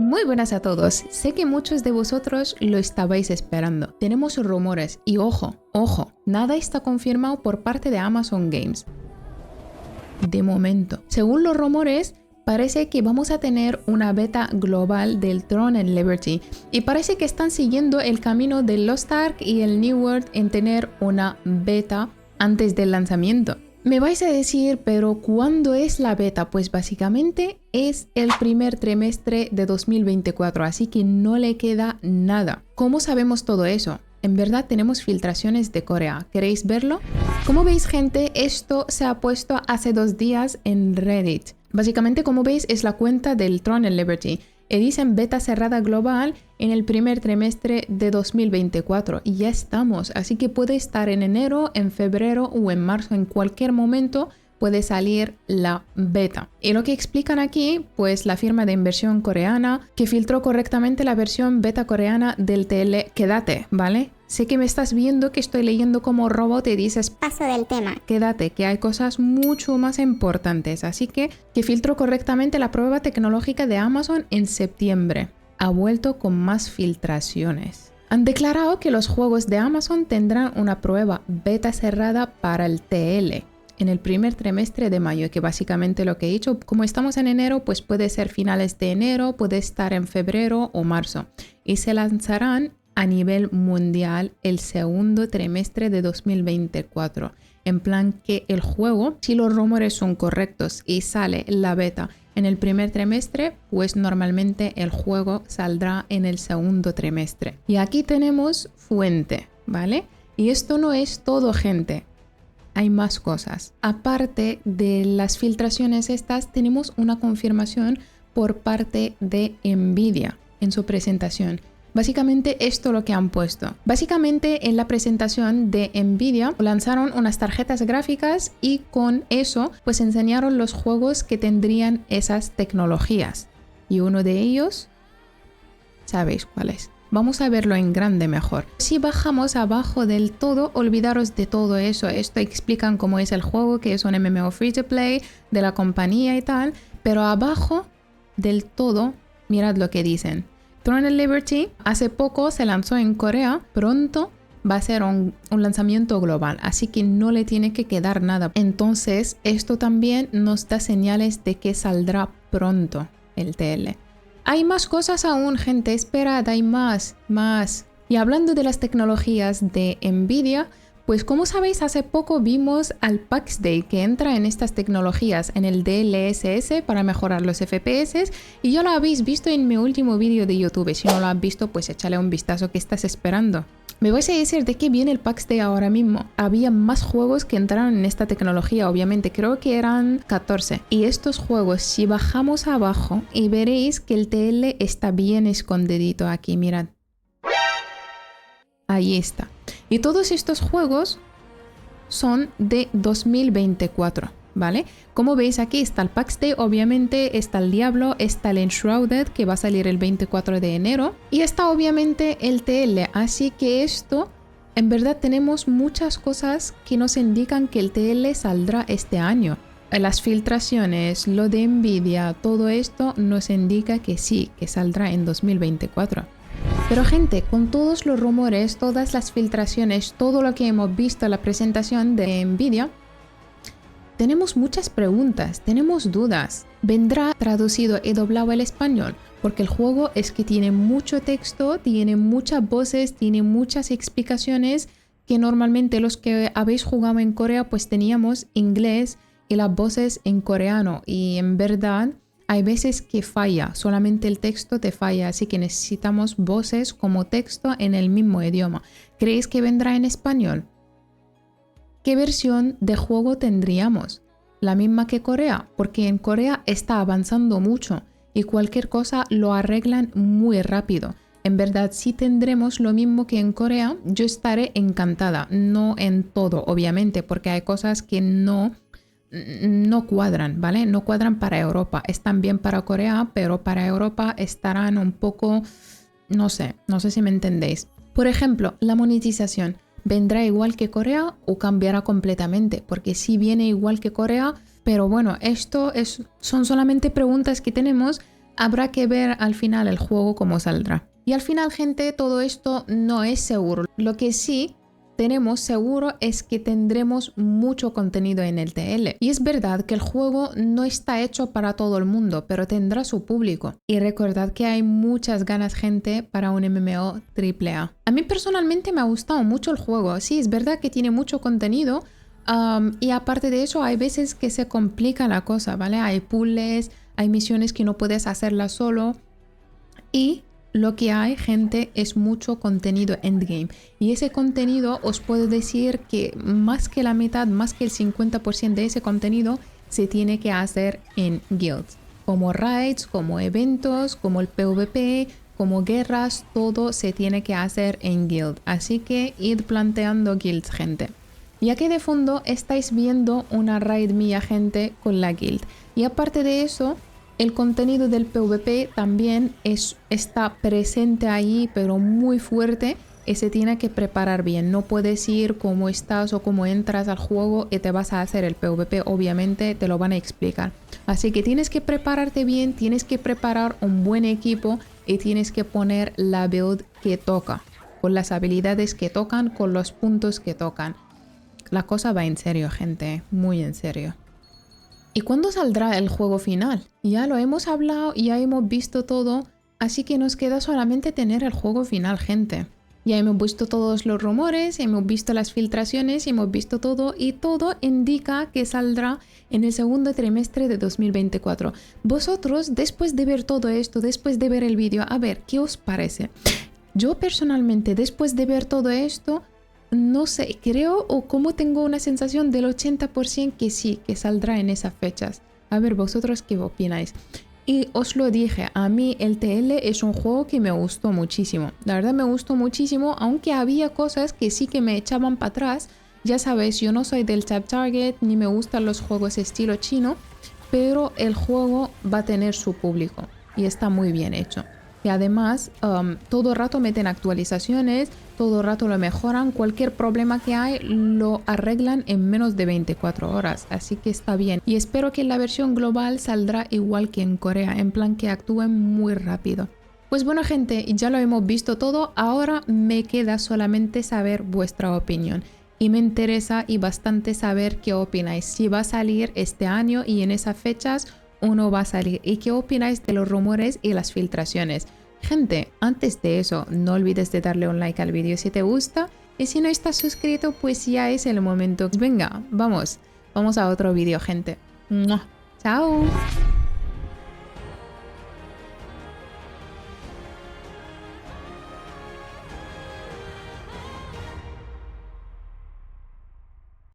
Muy buenas a todos, sé que muchos de vosotros lo estabais esperando. Tenemos rumores y ojo, nada está confirmado por parte de Amazon Games. De momento, según los rumores, parece que vamos a tener una beta global del Throne and Liberty y parece que están siguiendo el camino de Lost Ark y el New World en tener una beta antes del lanzamiento. Me vais a decir, pero ¿cuándo es la beta? Pues básicamente es el primer trimestre de 2024, así que no le queda nada. ¿Cómo sabemos todo eso? En verdad tenemos filtraciones de Corea. ¿Queréis verlo? Como veis, gente, esto se ha puesto hace 2 días en Reddit. Básicamente, como veis, es la cuenta del Throne and Liberty. Y dicen beta cerrada global en el primer trimestre de 2024. Y ya estamos. Así que puede estar en enero, en febrero o en marzo. En cualquier momento puede salir la beta. Y lo que explican aquí, pues la firma de inversión coreana que filtró correctamente la versión beta coreana del TL. Quédate, ¿vale? Sé que me estás viendo que estoy leyendo como robot y dices paso del tema. Quédate, que hay cosas mucho más importantes. Así que filtró correctamente la prueba tecnológica de Amazon en septiembre. Ha vuelto con más filtraciones. Han declarado que los juegos de Amazon tendrán una prueba beta cerrada para el TL en el primer trimestre de mayo, que básicamente lo que he dicho, como estamos en enero, pues puede ser finales de enero, puede estar en febrero o marzo. Y se lanzarán a nivel mundial el segundo trimestre de 2024. En plan que el juego, si los rumores son correctos y sale la beta en el primer trimestre, pues normalmente el juego saldrá en el segundo trimestre. Y aquí tenemos fuente, ¿vale? Y esto no es todo, gente. Hay más cosas. Aparte de las filtraciones estas, tenemos una confirmación por parte de Nvidia en su presentación. Básicamente esto es lo que han puesto. Básicamente en la presentación de Nvidia lanzaron unas tarjetas gráficas y con eso pues enseñaron los juegos que tendrían esas tecnologías. Y uno de ellos, ¿sabéis cuál es? Vamos a verlo en grande mejor. Si bajamos abajo del todo, olvidaros de todo eso. Esto explican cómo es el juego, que es un MMO free to play de la compañía y tal. Pero abajo del todo, mirad lo que dicen. Throne and Liberty hace poco se lanzó en Corea. Pronto va a ser un lanzamiento global, así que no le tiene que quedar nada. Entonces, esto también nos da señales de que saldrá pronto el TL. Hay más cosas aún, gente, esperad, hay más. Y hablando de las tecnologías de Nvidia, pues como sabéis, hace poco vimos al PAX Day que entra en estas tecnologías, en el DLSS para mejorar los FPS, y ya lo habéis visto en mi último vídeo de YouTube. Si no lo has visto, pues échale un vistazo. ¿Qué estás esperando? Me vais a decir de qué viene el PAX Day ahora mismo. Había más juegos que entraron en esta tecnología, obviamente, creo que eran 14. Y estos juegos, si bajamos abajo y veréis que el TL está bien escondidito aquí, mirad. Ahí está. Y todos estos juegos son de 2024, ¿vale? Como veis aquí está el PAX Day, obviamente está el Diablo, está el Enshrouded que va a salir el 24 de enero y está obviamente el TL, así que esto, en verdad tenemos muchas cosas que nos indican que el TL saldrá este año. Las filtraciones, lo de Nvidia, todo esto nos indica que sí, que saldrá en 2024. Pero gente, con todos los rumores, todas las filtraciones, todo lo que hemos visto en la presentación de Nvidia, tenemos muchas preguntas, tenemos dudas. ¿Vendrá traducido y doblado al español? Porque el juego es que tiene mucho texto, tiene muchas voces, tiene muchas explicaciones que normalmente los que habéis jugado en Corea pues teníamos inglés y las voces en coreano. Y en verdad hay veces que falla, solamente el texto te falla, así que necesitamos voces como texto en el mismo idioma. ¿Creéis que vendrá en español? ¿Qué versión de juego tendríamos? ¿La misma que Corea? Porque en Corea está avanzando mucho y cualquier cosa lo arreglan muy rápido. En verdad, si tendremos lo mismo que en Corea, yo estaré encantada. No en todo, obviamente, porque hay cosas que no cuadran, ¿vale? No cuadran para Europa. Están bien para Corea, pero para Europa estarán un poco, no sé si me entendéis. Por ejemplo, la monetización. ¿Vendrá igual que Corea o cambiará completamente? Porque sí viene igual que Corea, pero bueno, son solamente preguntas que tenemos. habrá que ver al final el juego cómo saldrá. Y al final, gente, todo esto no es seguro. Lo que sí tenemos seguro es que tendremos mucho contenido en el TL. Y es verdad que el juego no está hecho para todo el mundo, pero tendrá su público. Y recordad que hay muchas ganas, gente, para un MMO AAA. A mí personalmente me ha gustado mucho el juego. Sí, es verdad que tiene mucho contenido. Y aparte de eso, hay veces que se complica la cosa, ¿vale? Hay puzzles, hay misiones que no puedes hacerlas solo. Y lo que hay, gente, es mucho contenido endgame. Y ese contenido, os puedo decir que más que la mitad, más que el 50% de ese contenido se tiene que hacer en guilds. Como raids, como eventos, como el PvP, como guerras, todo se tiene que hacer en guild. Así que id planteando guilds, gente. Ya que de fondo estáis viendo una raid mía, gente, con la guild. Y aparte de eso, el contenido del PvP también está presente ahí, pero muy fuerte, y se tiene que preparar bien. No puedes ir como estás o como entras al juego y te vas a hacer el PvP. Obviamente te lo van a explicar. Así que tienes que prepararte bien, tienes que preparar un buen equipo y tienes que poner la build que toca, con las habilidades que tocan, con los puntos que tocan. La cosa va en serio, gente, muy en serio. ¿Y cuándo saldrá el juego final? Ya lo hemos hablado, ya hemos visto todo, así que nos queda solamente tener el juego final, gente. Ya hemos visto todos los rumores, hemos visto las filtraciones, hemos visto todo y todo indica que saldrá en el segundo trimestre de 2024. Vosotros, después de ver todo esto, después de ver el vídeo, a ver, ¿qué os parece? Yo personalmente, después de ver todo esto, no sé, creo o como tengo una sensación del 80% que sí, que saldrá en esas fechas. A ver, vosotros qué opináis. Y os lo dije, a mí el TL es un juego que me gustó muchísimo. La verdad me gustó muchísimo, aunque había cosas que sí que me echaban para atrás. Ya sabéis, yo no soy del Tap Target, ni me gustan los juegos estilo chino, pero el juego va a tener su público y está muy bien hecho. Y además, todo el rato meten actualizaciones, todo el rato lo mejoran, cualquier problema que hay lo arreglan en menos de 24 horas, así que está bien. Y espero que la versión global saldrá igual que en Corea, en plan que actúen muy rápido. Pues bueno, gente, ya lo hemos visto todo, ahora me queda solamente saber vuestra opinión. Y me interesa y bastante saber qué opináis, si va a salir este año y en esas fechas o no va a salir, y qué opináis de los rumores y las filtraciones. Gente, antes de eso, no olvides de darle un like al vídeo si te gusta, y si no estás suscrito, pues ya es el momento. Venga, vamos a otro vídeo, gente. ¡Mua! ¡Chao!